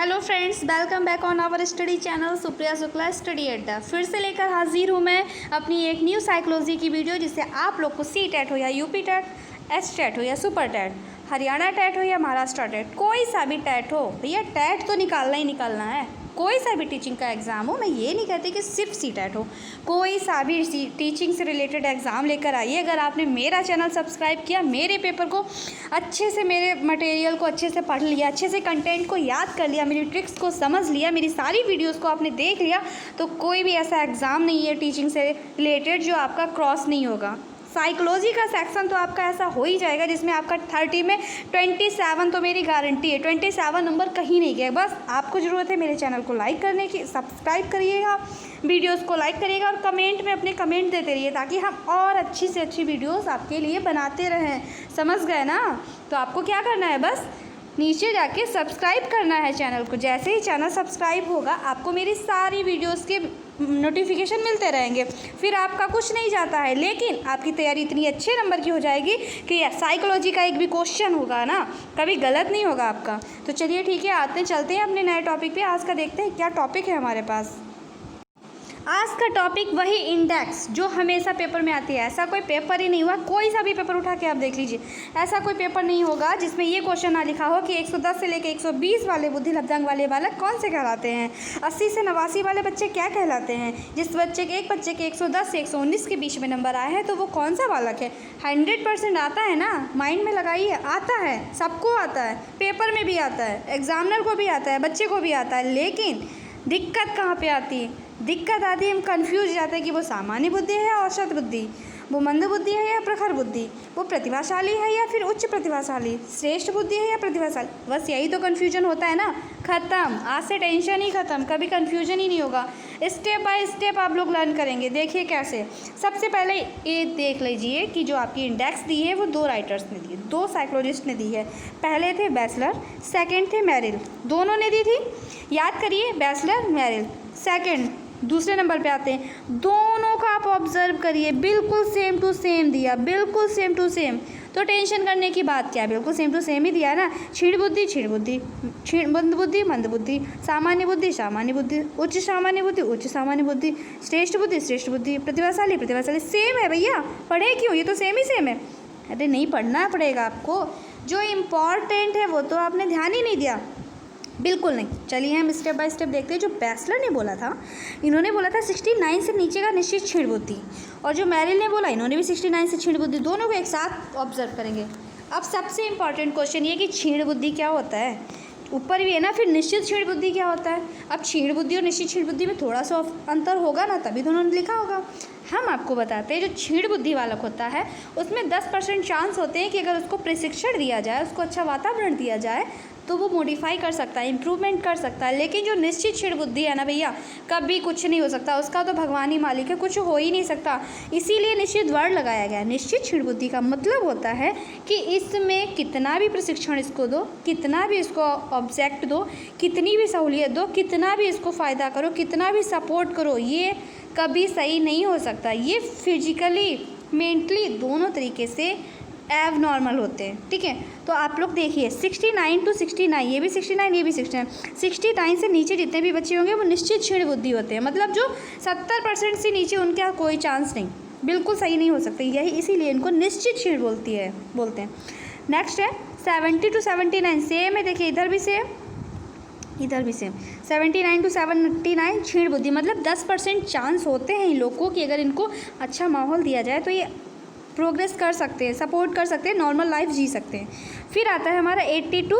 Hello friends, welcome back on our study channel Supriya Shukla study Adda. फिर से लेकर हाजिर हूँ मैं अपनी एक न्यू साइकोलॉजी की वीडियो, जिससे आप लोग को सी टेट हो या यूपी टेट, एस टेट हो या सुपर टेट, हरियाणा टेट हो या महाराष्ट्र टेट, कोई सा भी टेट हो, भैया टेट तो निकालना ही निकालना है। कोई सा भी टीचिंग का एग्ज़ाम हो, मैं ये नहीं कहती कि सिर्फ सी टेट हो, कोई सा भी टीचिंग से रिलेटेड एग्ज़ाम लेकर आइए। अगर आपने मेरा चैनल सब्सक्राइब किया, मेरे पेपर को अच्छे से, मेरे मटेरियल को अच्छे से पढ़ लिया, अच्छे से कंटेंट को याद कर लिया, मेरी ट्रिक्स को समझ लिया, मेरी सारी वीडियोस को आपने देख लिया, तो कोई भी ऐसा एग्ज़ाम नहीं है टीचिंग से रिलेटेड जो आपका क्रॉस नहीं होगा। साइकोलॉजी का सेक्शन तो आपका ऐसा हो ही जाएगा जिसमें आपका 30 में 27 तो मेरी गारंटी है, 27 नंबर कहीं नहीं गया। बस आपको ज़रूरत है मेरे चैनल को लाइक करने की, सब्सक्राइब करिएगा, वीडियोस को लाइक करिएगा और कमेंट में अपने कमेंट देते रहिए, ताकि हम और अच्छी से अच्छी वीडियोस आपके लिए बनाते रहें। समझ गए ना? तो आपको क्या करना है, बस नीचे जाके सब्सक्राइब करना है चैनल को। जैसे ही चैनल सब्सक्राइब होगा, आपको मेरी सारी वीडियोस के नोटिफिकेशन मिलते रहेंगे। फिर आपका कुछ नहीं जाता है, लेकिन आपकी तैयारी इतनी अच्छे नंबर की हो जाएगी कि साइकोलॉजी का एक भी क्वेश्चन होगा ना, कभी गलत नहीं होगा आपका। तो चलिए ठीक है, आते चलते हैं अपने नए टॉपिक पे। आज का देखते हैं क्या टॉपिक है हमारे पास। आज का टॉपिक वही इंडेक्स जो हमेशा पेपर में आती है। ऐसा कोई पेपर ही नहीं हुआ, कोई सा भी पेपर उठा के आप देख लीजिए, ऐसा कोई पेपर नहीं होगा जिसमें ये क्वेश्चन ना लिखा हो कि 110 से लेकर 120 वाले बुद्धि लब्धांक वाले बालक कौन से कहलाते हैं, 80 से 89 वाले बच्चे क्या कहलाते हैं। जिस बच्चे के 110 से 119 के बीच में नंबर आए हैं तो वो कौन सा बालक है। 100% आता है ना, माइंड में लगाइए, आता है, सबको आता है, पेपर में भी आता है, एग्जामिनर को भी आता है, बच्चे को भी आता है। लेकिन दिक्कत कहाँ पे आती है? दिक्कत आती है, हम कंफ्यूज जाते हैं कि वो सामान्य बुद्धि है या औसत बुद्धि, वो मंद बुद्धि है या प्रखर बुद्धि, वो प्रतिभाशाली है या फिर उच्च प्रतिभाशाली, श्रेष्ठ बुद्धि है या प्रतिभाशाली। बस यही तो कन्फ्यूजन होता है ना। ख़त्म, आज से टेंशन ही ख़त्म, कभी कन्फ्यूजन ही नहीं होगा। स्टेप बाय स्टेप आप लोग लर्न करेंगे। देखिए कैसे। सबसे पहले ये देख लीजिए कि जो आपकी इंडेक्स दी है वो दो राइटर्स ने दी है, दो साइकोलॉजिस्ट ने दी है। पहले थे बैचलर, सेकेंड थे मेरिल, दोनों ने दी थी। याद करिए, बैचलर, मेरिल। सेकेंड, दूसरे नंबर पे आते हैं, दोनों का आप ऑब्जर्व करिए, बिल्कुल सेम टू सेम दिया, बिल्कुल सेम टू सेम। तो टेंशन करने की बात क्या है, बिल्कुल सेम टू सेम ही दिया है ना। क्षीण बुद्धि, मंद बुद्धि, मंद बुद्धि, सामान्य बुद्धि, सामान्य बुद्धि, उच्च सामान्य बुद्धि, उच्च सामान्य बुद्धि, श्रेष्ठ बुद्धि, श्रेष्ठ बुद्धि, प्रतिभाशाली, प्रतिभाशाली। सेम है भैया, पढ़े क्यों, ये तो सेम ही सेम है। अरे नहीं, पढ़ना पड़ेगा आपको, जो इम्पॉर्टेंट है वो तो आपने ध्यान ही नहीं दिया, बिल्कुल नहीं। चलिए हम स्टेप बाय स्टेप देखते हैं। जो बैचलर ने बोला था, इन्होंने बोला था 69 से नीचे का निश्चित क्षीण बुद्धि, और जो मेरिल ने बोला, इन्होंने भी 69 से क्षीण बुद्धि, दोनों को एक साथ ऑब्जर्व करेंगे। अब सबसे इंपॉर्टेंट क्वेश्चन ये कि क्षीण बुद्धि क्या होता है, ऊपर भी है ना, फिर निश्चित क्षीण बुद्धि क्या होता है। अब क्षीण बुद्धि और निश्चित क्षीण बुद्धि में थोड़ा सा अंतर होगा ना, तभी दोनों ने लिखा होगा। हम आपको बताते हैं, जो क्षीण बुद्धि वालक होता है उसमें 10% चांस होते हैं कि अगर उसको प्रशिक्षण दिया जाए, उसको अच्छा वातावरण दिया जाए, तो वो मॉडिफाई कर सकता है, इम्प्रूवमेंट कर सकता है। लेकिन जो निश्चित क्षीण बुद्धि है ना भैया, कभी कुछ नहीं हो सकता, उसका तो भगवान ही मालिक है, कुछ हो ही नहीं सकता। इसीलिए निश्चित वर्ड लगाया गया। निश्चित क्षीण बुद्धि का मतलब होता है कि इसमें कितना भी प्रशिक्षण इसको दो, कितना भी इसको ऑब्जेक्ट दो, कितनी भी सहूलियत दो, कितना भी इसको फ़ायदा करो, कितना भी सपोर्ट करो, ये कभी सही नहीं हो सकता। ये फिजिकली, मेंटली, दोनों तरीके से एब नॉर्मल होते हैं। ठीक है, तो आप लोग देखिए 69 to 69, ये भी 69, ये भी 69, 69 से नीचे जितने भी बच्चे होंगे वो निश्चित क्षीण बुद्धि होते हैं। मतलब जो 70% से नीचे, उनका कोई चांस नहीं, बिल्कुल सही नहीं हो सकते। यही इसीलिए इनको निश्चित क्षीण बोलते हैं। नेक्स्ट है 70 to 79, सेम है। देखिए इधर भी सेम, इधर भी सेम। 79 to 79 क्षीण बुद्धि, मतलब 10% चांस होते हैं इन लोगों की, अगर इनको अच्छा माहौल दिया जाए तो ये प्रोग्रेस कर सकते हैं, सपोर्ट कर सकते हैं, नॉर्मल लाइफ जी सकते हैं। फिर आता है हमारा 80 to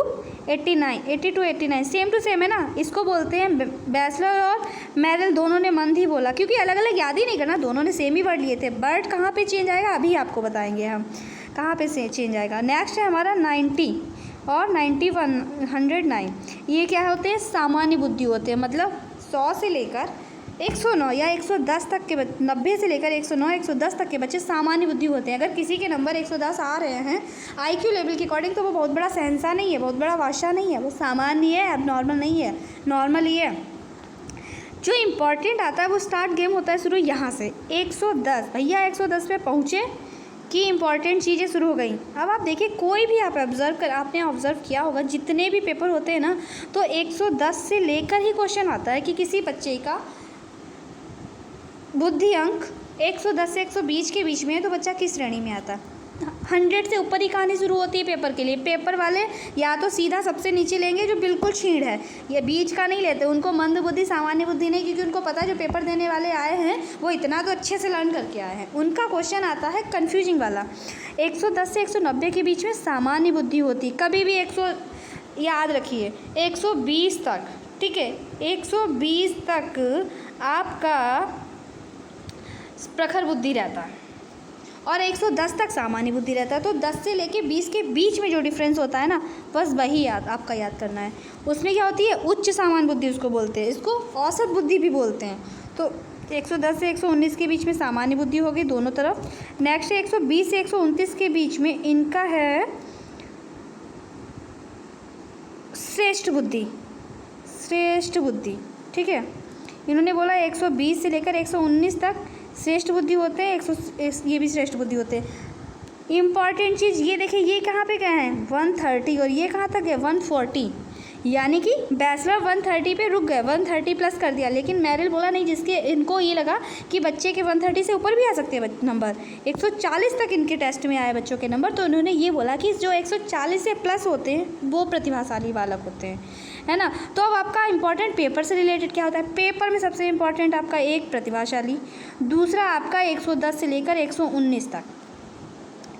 89, सेम टू सेम है ना। इसको बोलते हैं बैचलर, और मेरिल दोनों ने मंद ही बोला, क्योंकि अलग अलग याद ही नहीं करना, दोनों ने सेम ही वर्ड लिए थे। बट कहाँ पे चेंज आएगा अभी आपको बताएंगे हम, कहाँ पे से चेंज आएगा। नेक्स्ट है हमारा 90 और 91, 109, ये क्या होते हैं, सामान्य बुद्धि होते हैं। मतलब 100 से लेकर 109 या 110 तक के 90 से लेकर 109, 110 तक के बच्चे सामान्य बुद्धि होते हैं। अगर किसी के नंबर 110 आ रहे हैं आईक्यू लेवल के अकॉर्डिंग, तो वो बहुत बड़ा शहंशाह नहीं है, बहुत बड़ा बादशाह नहीं है, वो सामान्य है, अब नॉर्मल नहीं है, नॉर्मल ही है। जो इम्पॉर्टेंट आता है वो स्टार्ट गेम होता है शुरू यहाँ से 110। भैया 110 पे पहुँचे, की इम्पॉर्टेंट चीज़ें शुरू हो गई। अब आप देखिए, कोई भी आप आपने ऑब्ज़र्व किया होगा, जितने भी पेपर होते हैं ना, तो 110 से लेकर ही क्वेश्चन आता है कि किसी बच्चे का बुद्धि अंक 110 से 120 के बीच में है तो बच्चा किस श्रेणी में आता है। 100 से ऊपर ही कहानी शुरू होती है पेपर के लिए। पेपर वाले या तो सीधा सबसे नीचे लेंगे जो बिल्कुल छीड़ है, ये बीच का नहीं लेते, उनको मंद बुद्धि सामान्य बुद्धि नहीं, क्योंकि उनको पता है जो पेपर देने वाले आए हैं वो इतना तो अच्छे से लर्न करके आए हैं। उनका क्वेश्चन आता है कन्फ्यूजिंग वाला। 110 से 190 के बीच में सामान्य बुद्धि होती, कभी भी 100 याद रखिए 120 तक, ठीक है, 120 तक आपका प्रखर बुद्धि रहता है और 110 तक सामान्य बुद्धि रहता है। तो 10 से लेके 20 के बीच में जो डिफरेंस होता है ना, बस वही आपका याद करना है। उसमें क्या होती है, उच्च सामान्य बुद्धि उसको बोलते हैं, इसको औसत बुद्धि भी बोलते हैं। तो 110 से 119 के बीच में सामान्य बुद्धि होगी दोनों तरफ। नेक्स्ट 120 से 129 के बीच में इनका है श्रेष्ठ बुद्धि, श्रेष्ठ बुद्धि, ठीक है। इन्होंने बोला 120 से लेकर 119 तक श्रेष्ठ बुद्धि होते हैं, ये भी श्रेष्ठ बुद्धि होते हैं। इम्पॉर्टेंट चीज़ ये देखिए, ये कहाँ पे गए हैं 130 और ये कहाँ तक है 140, यानी कि बैचलर 130 पे रुक गए, 130 प्लस कर दिया। लेकिन मेरिल बोला नहीं, जिसके इनको ये लगा कि बच्चे के 130 से ऊपर भी आ सकते हैं नंबर, 140 तक इनके टेस्ट में आए बच्चों के नंबर, तो उन्होंने ये बोला कि जो 140 से प्लस होते हैं वो प्रतिभाशाली बालक होते हैं, है ना। तो अब आपका इंपॉर्टेंट पेपर से रिलेटेड क्या होता है, पेपर में सबसे इम्पॉर्टेंट आपका एक प्रतिभाशाली, दूसरा आपका 110 से लेकर 119 तक,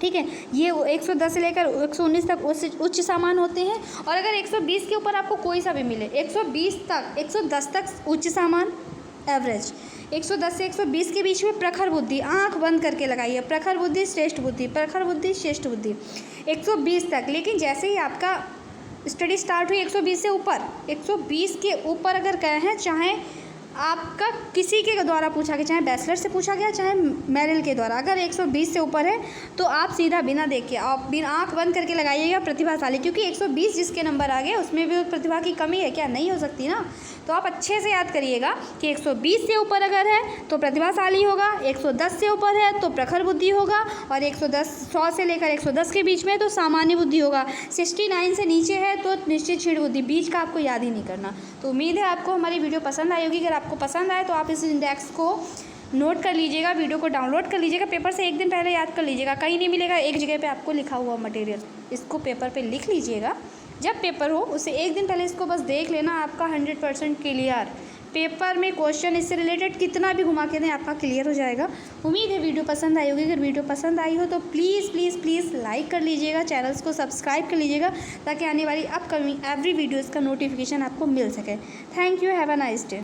ठीक है। ये 110 से लेकर 119 तक उच्च सामान्य होते हैं। और अगर 120 के ऊपर आपको कोई सा भी मिले, 120 तक 110 तक उच्च सामान्य एवरेज, 110 से 120 के बीच में प्रखर बुद्धि, आंख बंद करके लगाइए, प्रखर बुद्धि श्रेष्ठ बुद्धि, प्रखर बुद्धि श्रेष्ठ बुद्धि, 120 तक। लेकिन जैसे ही आपका स्टडी स्टार्ट हुई 120 से ऊपर, 120 के ऊपर अगर गए हैं, चाहे आपका किसी के द्वारा पूछा गया, चाहे बैचलर से पूछा गया, चाहे मेरिल के द्वारा, अगर 120 से ऊपर है तो आप सीधा बिना देख के, आप बिना आँख बंद करके लगाइएगा प्रतिभाशाली, क्योंकि 120 जिसके नंबर आ गए उसमें भी प्रतिभा की कमी है क्या, नहीं हो सकती ना। तो आप अच्छे से याद करिएगा कि 120 से ऊपर अगर है तो प्रतिभाशाली होगा, 110 से ऊपर है तो प्रखर बुद्धि होगा, और 100 से लेकर 110 के बीच में तो सामान्य बुद्धि होगा, 69 से नीचे है तो निश्चित छीड़ बुद्धि, बीच का आपको याद ही नहीं करना। तो उम्मीद है आपको हमारी वीडियो पसंद आई होगी। अगर आपको पसंद आए तो आप इस इंडेक्स को नोट कर लीजिएगा, वीडियो को डाउनलोड कर लीजिएगा, पेपर से एक दिन पहले याद कर लीजिएगा, कहीं नहीं मिलेगा, एक जगह पे आपको लिखा हुआ मटेरियल, इसको पेपर पे लिख लीजिएगा। जब पेपर हो उससे एक दिन पहले इसको बस देख लेना, आपका 100% क्लियर, पेपर में क्वेश्चन इससे रिलेटेड कितना भी घुमा के दें आपका क्लियर हो जाएगा। उम्मीद है वीडियो पसंद आई होगी। अगर वीडियो पसंद आई हो तो प्लीज़ प्लीज़ प्लीज़ लाइक कर लीजिएगा, चैनल्स को सब्सक्राइब कर लीजिएगा, ताकि आने वाली अपकमिंग एवरी वीडियोज़ का नोटिफिकेशन आपको मिल सके। Thank you, have a nice day.